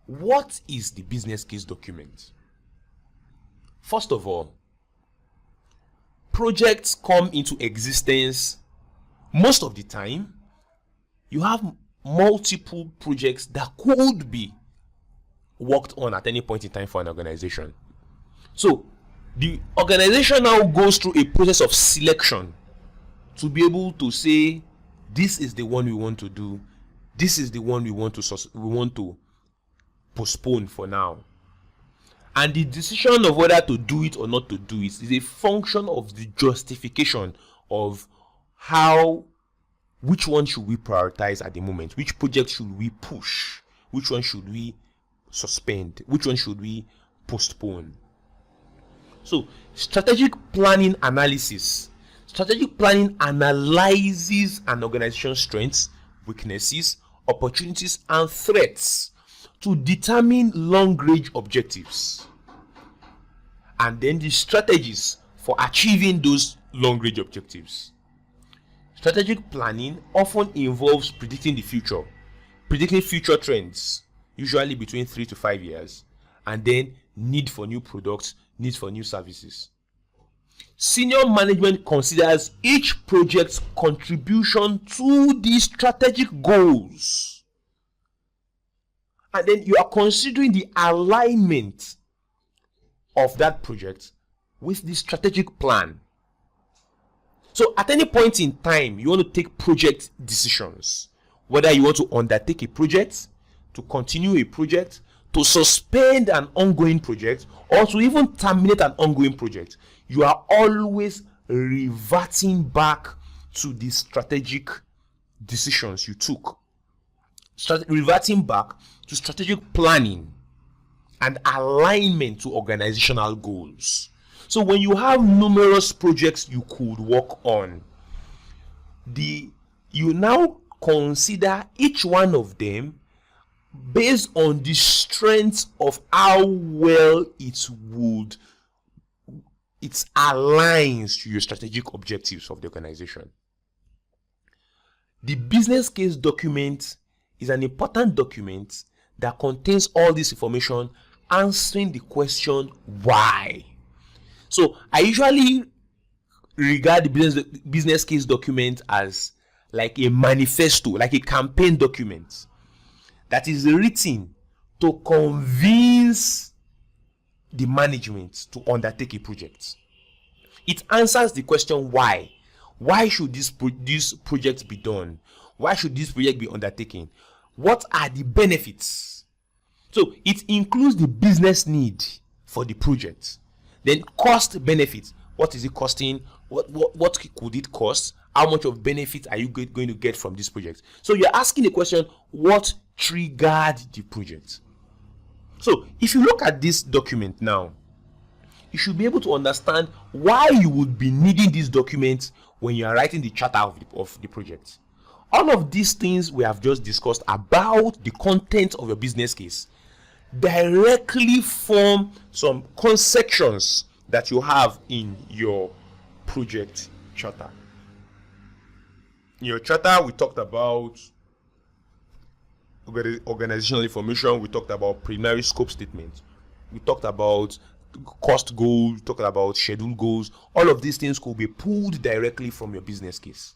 What is the business case document? First of all, projects come into existence most of the time. You have multiple projects that could be worked on at any point in time for an organization. So the organization now goes through a process of selection to be able to say, this is the one we want to do, this is the one we want to postpone for now. And the decision of whether to do it or not to do it is a function of the justification of which one should we prioritize at the moment, which project should we push, which one should we suspend, which one should we postpone. So strategic planning analysis. Strategic planning analyzes an organization's strengths, weaknesses, opportunities, and threats to determine long-range objectives, and then the strategies for achieving those long-range objectives. Strategic planning often involves predicting the future, predicting future trends, usually between 3 to 5 years, and then need for new products, need for new services. Senior management considers each project's contribution to the strategic goals. And then you are considering the alignment of that project with the strategic plan. So at any point in time, you want to take project decisions. Whether you want to undertake a project, to continue a project, to suspend an ongoing project, or to even terminate an ongoing project, you are always reverting back to the strategic decisions you took. Reverting back to strategic planning and alignment to organizational goals. So when you have numerous projects you could work on, you now consider each one of them based on the strength of how well it aligns to your strategic objectives of the organization. The business case document is an important document that contains all this information, answering the question why. So I usually regard the business case document as like a manifesto, like a campaign document that is written to convince the management to undertake a project. It answers the question why. Why should this project be done? Why should this project be undertaken? What are the benefits? So it includes the business need for the project. Then cost benefit. What is it costing? What could it cost? How much of benefit are you going to get from this project? So you're asking the question, what triggered the project? So if you look at this document now, you should be able to understand why you would be needing this document when you are writing the charter of the project. All of these things we have just discussed about the content of your business case directly form some concessions that you have in your project charter. In your charter, we talked about organizational information, we talked about preliminary scope statement, we talked about cost goals, we talked about schedule goals. All of these things could be pulled directly from your business case.